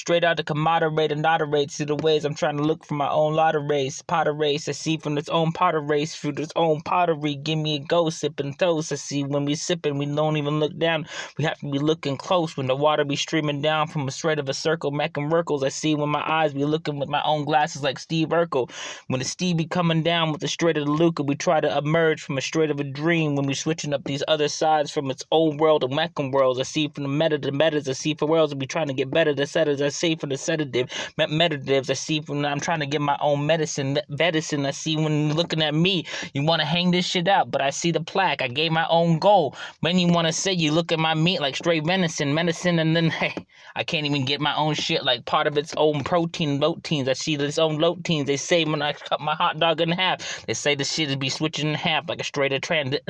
straight out to moderate and moderate to the ways I'm trying to look for my own lot of race. Potter race, I see from its own potter race, through its own pottery. Give me a go, sipping toast. I see when we sipping, we don't even look down. We have to be looking close when the water be streaming down from a straight of a circle, macking Merkles. I see when my eyes be looking with my own glasses like Steve Urkel. When the Steve be coming down with the straight of the Luca, we try to emerge from a straight of a dream when we switching up these other sides from its old world of macking worlds. I see from the meta to metas, I see for worlds we trying to get better. The setters, I see from the sedative, meditatives. I see from I'm trying to get my own medicine. I see when you're looking at me, you want to hang this shit out, but I see the plaque. I gave my own goal. When you want to say you look at my meat like straight medicine, and then hey, I can't even get my own shit like part of its own protein, loteins. I see its own loteins. They say when I cut my hot dog in half, they say the shit would be switching in half like a straight transit.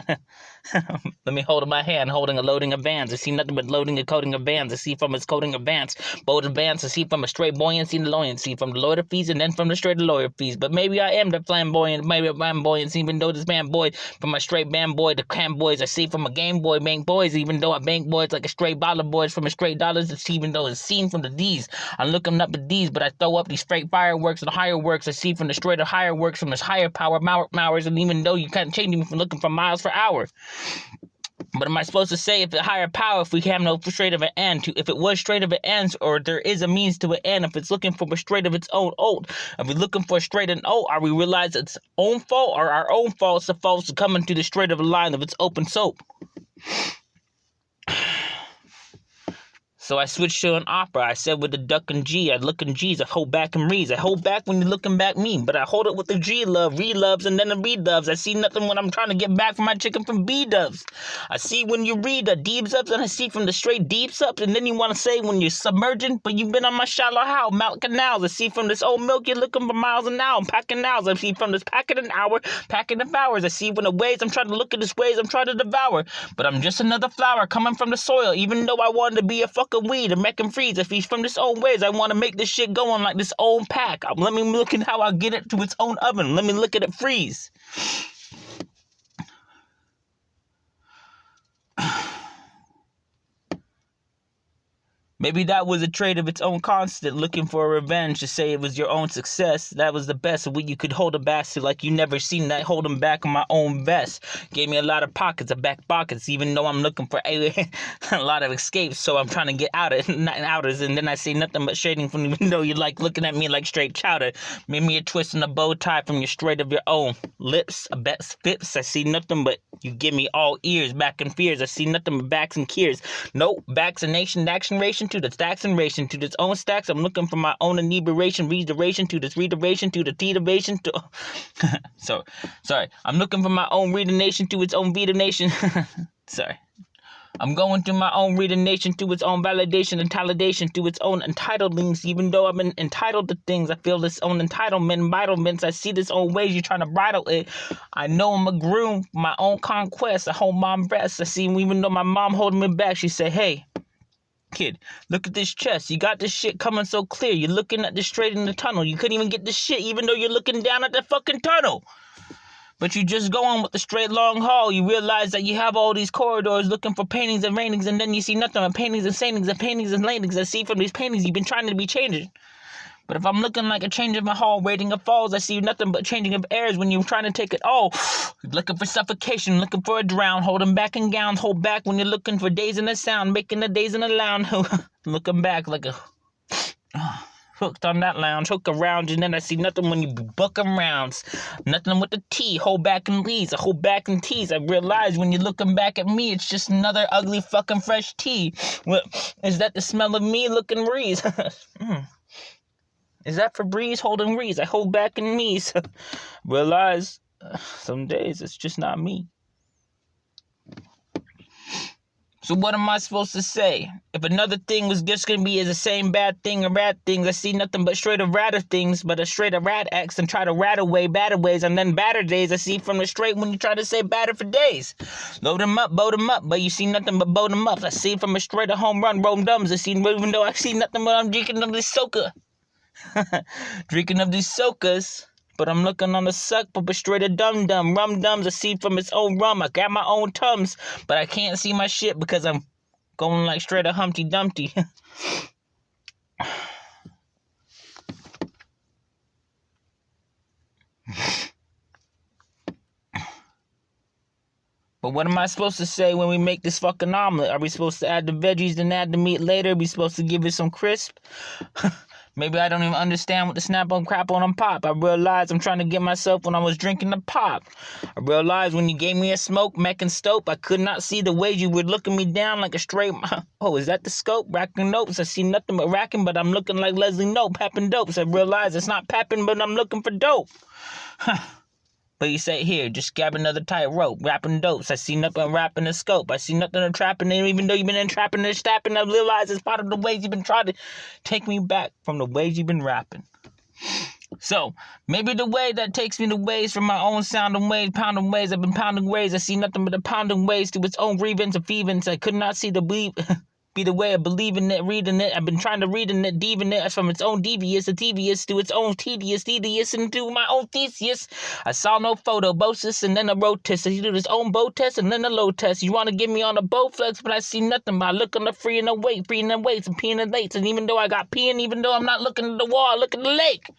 Let me hold in my hand, holding a loading of vans. I see nothing but loading and coding of vans. I see from its coding of vans, bold advance. I see from a straight buoyancy and loyancy, from the lawyer fees and then from the straight lawyer fees. But maybe I am the flamboyant, maybe I'm flamboyant, even though this man boy, from a straight band boy to cam boys. I see from a game boy, bank boys, even though I bank boys like a straight dollar boys, from a straight dollars. It's even though it's seen from the D's. I'm looking up at D's, but I throw up these straight fireworks and higher works. I see from the straight of higher works, from this higher power, hours, and even though you can't change me from looking for miles per hour. But am I supposed to say if the higher power, if we have no straight of an end, if it was straight of an end, or there is a means to an end, if it's looking for a straight of its own old, if we're looking for a straight and old, are we realize it's own fault or our own fault, the faults coming to the straight of a line of its open soap? So I switched to an opera. I said with the duck and G, I look in G's, I hold back and reads. I hold back when you're looking back me, but I hold it with the G love, re-loves, and then the re-doves. I see nothing when I'm trying to get back from my chicken from B-doves. I see when you read the deeps ups, and I see from the straight deeps ups, and then you want to say when you're submerging, but you've been on my shallow how, mount canals. I see from this old milk, you're looking for miles an hour, I'm packing nows. I see from this packet an hour, packing of hours. I see when the ways, I'm trying to look at this ways, I'm trying to devour, but I'm just another flower coming from the soil, even though I wanted to be a fucking weed and make him freeze. If he's from this old ways, I want to make this shit go on like this old pack. Let me look at how I get it to its own oven. Let me look at it freeze. Maybe that was a trait of its own constant, looking for revenge to say it was your own success. That was the best of what you could hold a bastard like you never seen that holding back on my own vest. Gave me a lot of pockets, of back pockets, even though I'm looking for a lot of escapes, so I'm trying to get out of outers, and then I see nothing but shading from the window. You like looking at me like straight chowder. Made me a twist and a bow tie from your straight of your own lips. I bet spips. I see nothing but you give me all ears, back and fears. I see nothing but backs and keers. No vaccination, action ration to the stacks and ration to its own stacks. I'm looking for my own inebriation, reiteration to this reiteration to the teeteration to sorry. I'm looking for my own reader nation to its own Vita nation. Sorry. I'm going through my own reader nation to its own validation and validation to its own entitlements. Even though I've been entitled to things, I feel this own entitlement, entitlements. I see this own ways you're trying to bridle it. I know I'm a groom, my own conquest. I hold my breasts. I see even though my mom holding me back, she said, hey, kid, look at this chest. You got this shit coming so clear. You're looking at this straight in the tunnel. You couldn't even get this shit even though you're looking down at the fucking tunnel. But you just go on with the straight long haul. You realize that you have all these corridors looking for paintings and rainings, and then you see nothing but paintings and saintings and paintings and landings. I see from these paintings you've been trying to be changing. But if I'm looking like a change of my hall, rating of falls, I see nothing but changing of airs when you're trying to take it all. Looking for suffocation, looking for a drown, holding back in gowns, hold back when you're looking for days in the sound, making the days in the lounge, looking back like a hooked on that lounge, hook around, and then I see nothing when you be bucking rounds. Nothing with the T, hold back and leads, I hold back and tease. I realize when you're looking back at me, it's just another ugly fucking fresh tea. Well, is that the smell of me looking breeze? Is that Febreze holding Reese? I hold back in me. So realize some days it's just not me. So what am I supposed to say? If another thing was just going to be as the same bad thing or bad things, I see nothing but straight of rat of things, but a straight of rat X and try to rat away batter ways, and then batter days I see from the straight when you try to say batter for days. Load them up, but you see nothing but boat them up. I see from a straight of home run, roam dums. I see even though I see nothing but I'm drinking of this soca. Drinking of these soakers, but I'm looking on the suck, but straight of dum-dum, rum-dums, I see from its own rum, I got my own tums, but I can't see my shit because I'm going like straight of Humpty Dumpty. But what am I supposed to say when we make this fucking omelet? Are we supposed to add the veggies and add the meat later? Are we supposed to give it some crisp? Maybe I don't even understand what the snap on crap on pop. I realized I'm trying to get myself when I was drinking the pop. I realized when you gave me a smoke, mech and stope, I could not see the way you were looking me down like a straight... Oh, is that the scope? Racking nopes. I see nothing but racking, but I'm looking like Leslie Nope, papping dopes. I realize it's not papping, but I'm looking for dope. But you say, here, just grab another tight rope, rapping dopes. I see nothing rapping the scope. I see nothing in trapping, and even though you've been entrapping and stapping, I realize it's part of the ways you've been trying to take me back from the ways you've been rapping. So, maybe the way that takes me to ways from my own sounding ways, pounding ways, I've been pounding ways. I see nothing but the pounding ways to its own grievance of events. I could not see the believe... be the way of believing it, reading it. I've been trying to read in it, deviant it from its own devious to its own tedious, and to my own theseus. I saw no photobosis, and then a road test. He did his own bow test, and then a low test. You want to get me on a bow flex, but I see nothing. But I look on the free and the weight, freeing the weights, and peeing the lates. And even though I got peeing, even though I'm not looking at the wall, I look at the lake.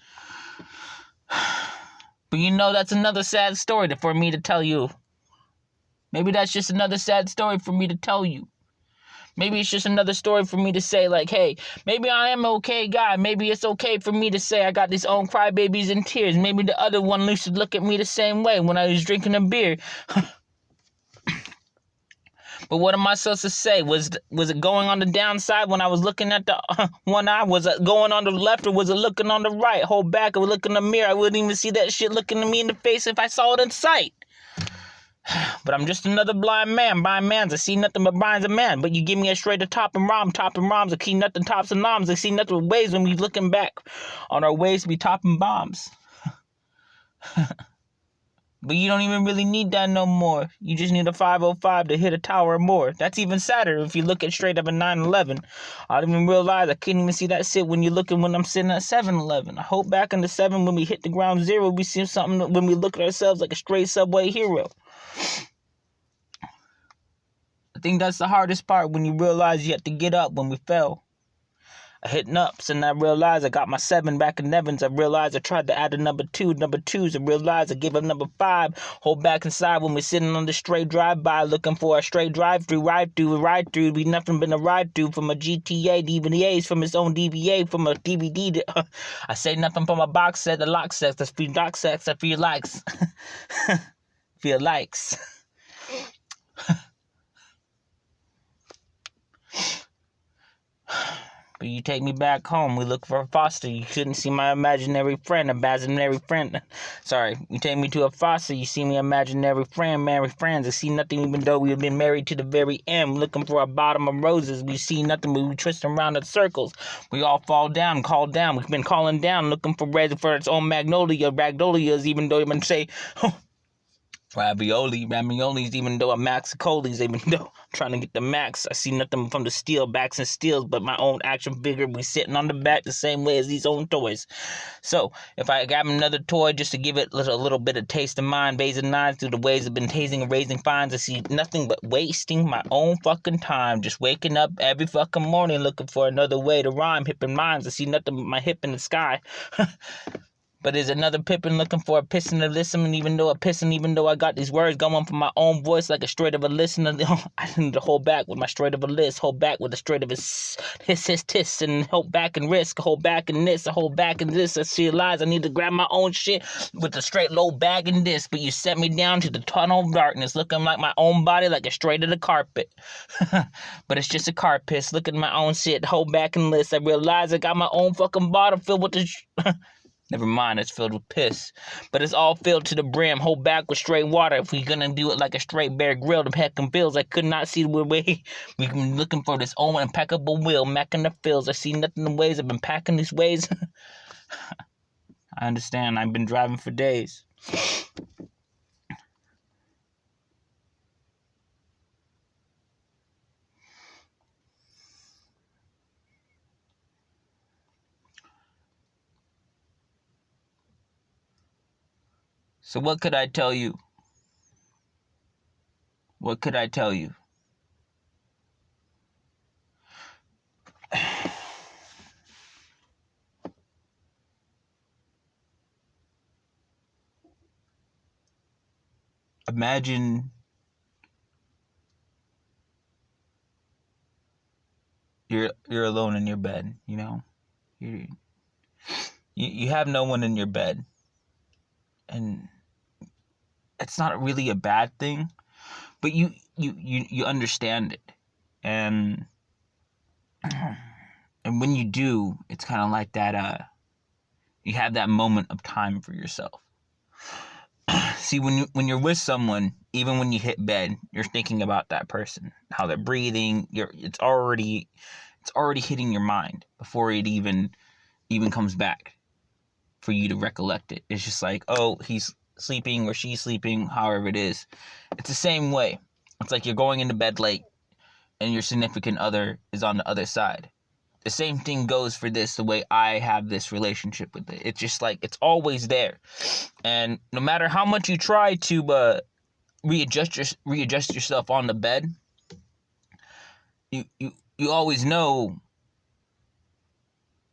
But you know, that's another sad story for me to tell you. Maybe that's just another sad story for me to tell you. Maybe it's just another story for me to say, like, hey, maybe I am an okay guy. Maybe it's okay for me to say I got these own crybabies in tears. Maybe the other one used to look at me the same way when I was drinking a beer. But what am I supposed to say? Was it going on the downside when I was looking at the one eye? Was it going on the left or was it looking on the right? Hold back, I would look in the mirror. I wouldn't even see that shit looking at me in the face if I saw it in sight. But I'm just another blind man, blind mans. I see nothing but blinds a man. But you give me a straight to top and roms. I see nothing tops and noms. I see nothing but ways when we looking back on our ways to be topping bombs. But you don't even really need that no more. You just need a 505 to hit a tower or more. That's even sadder if you look at straight up a 911. I didn't even realize I couldn't even see that shit when you're looking when I'm sitting at 7-Eleven. I hope back in the 7 when we hit the ground zero, we see something when we look at ourselves like a straight subway hero. I think that's the hardest part when you realize you have to get up when we fell. I hit nups and I realized I got my 7 back in Evans. I realized I tried to add a number 2, number 2s. I realized I gave up number 5. Hold back inside when we're sitting on the straight drive-by looking for a straight drive-through, ride-through. Be nothing but a ride-through from a GTA, DVDAs, from its own DVA, from a DVD. I say nothing from a box set, the lock sets, the free dock sets, I feel likes. Feel likes. But you take me back home, we look for a foster. You couldn't see my imaginary friend. Sorry, you take me to a foster, you see me imaginary friend, married friends. I see nothing even though we've been married to the very end. Looking for a bottom of roses, we see nothing but we twist around in circles. We all fall down, call down. We've been calling down, looking for red for its own magnolias, even though you've been say, raviolis, even though I'm Max Colis, even though I'm trying to get the max. I see nothing from the steel backs and steels, but my own action figure be sitting on the back the same way as these own toys. So, if I grab another toy just to give it a little bit of taste of mine, basin nines through the ways I've been tasing and raising fines, I see nothing but wasting my own fucking time. Just waking up every fucking morning looking for another way to rhyme, hipping minds. I see nothing but my hip in the sky. But there's another Pippin looking for a piston to listen, and even though I got these words going from my own voice like a straight of a listener, I need to hold back with my straight of a list, hold back with a straight of a hiss, and hold back and risk, hold back in this, I hold back in this, I realize I need to grab my own shit with a straight low bag in this, but you set me down to the tunnel of darkness, looking like my own body like a straight of the carpet. But it's just a car piss, look at my own shit, hold back and list, I realize I got my own fucking bottle filled with the... Never mind, it's filled with piss. But it's all filled to the brim. Hold back with straight water. If we're gonna do it like a straight Bear Grill, the heckin' bills, I could not see the way. We've been looking for this old impeccable will, macking the fills. I see nothing in ways. I've been packing these ways. I understand. I've been driving for days. So what could I tell you? What could I tell you? Imagine you're alone in your bed, you know. You have no one in your bed, and it's not really a bad thing, but you understand it, and when you do, it's kind of like that. You have that moment of time for yourself. See, when you're with someone, even when you hit bed, you're thinking about that person, how they're breathing. It's already hitting your mind before it even comes back for you to recollect it. It's just like, oh, he's sleeping or she's sleeping, however it is. It's the same way. It's like you're going into bed late and your significant other is on the other side. The same thing goes for this, the way I have this relationship with it. It's just like, it's always there. And no matter how much you try to readjust yourself on the bed, you always know,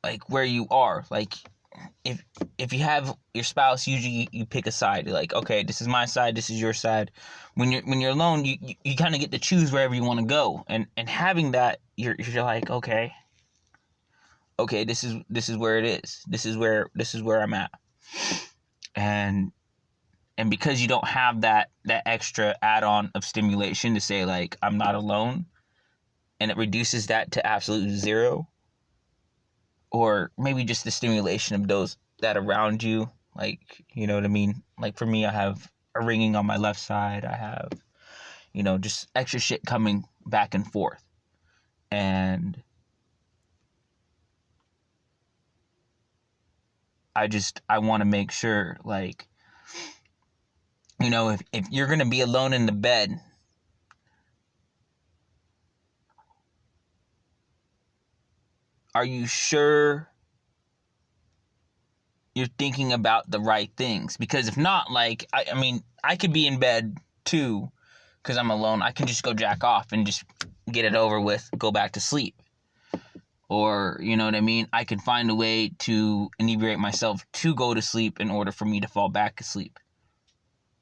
like, where you are. Like, if you have your spouse, usually you pick a side. You're like, okay, this is my side, this is your side. When you're alone, you kind of get to choose wherever you want to go. And having that, you're like, okay, this is where it is. This is where I'm at. And because you don't have that extra add-on of stimulation to say, like, I'm not alone, and it reduces that to absolute zero, or maybe just the stimulation of those that around you, like, you know what I mean? Like, for me, I have a ringing on my left side. I have, just extra shit coming back and forth. And I want to make sure, like, if you're going to be alone in the bed, are you sure you're thinking about the right things? Because if not, like, I mean, I could be in bed too, because I'm alone. I can just go jack off and just get it over with, go back to sleep. Or, you know what I mean? I can find a way to inebriate myself to go to sleep in order for me to fall back asleep.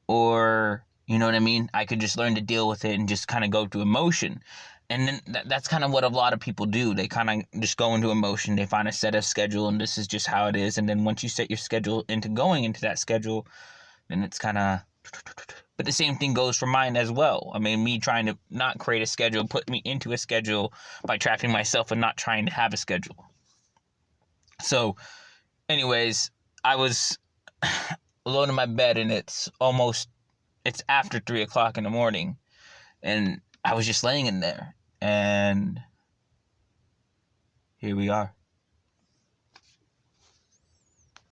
Or, you know what I mean? I could just learn to deal with it and just kind of go to emotion. And then that's kind of what a lot of people do. They kind of just go into emotion. They find a set of schedule, and this is just how it is. And then once you set your schedule into going into that schedule, then it's kind of... But the same thing goes for mine as well. I mean, me trying to not create a schedule put me into a schedule by trapping myself and not trying to have a schedule. So, anyways, I was alone in my bed, and it's after 3 o'clock in the morning, and I was just laying in there, and here we are.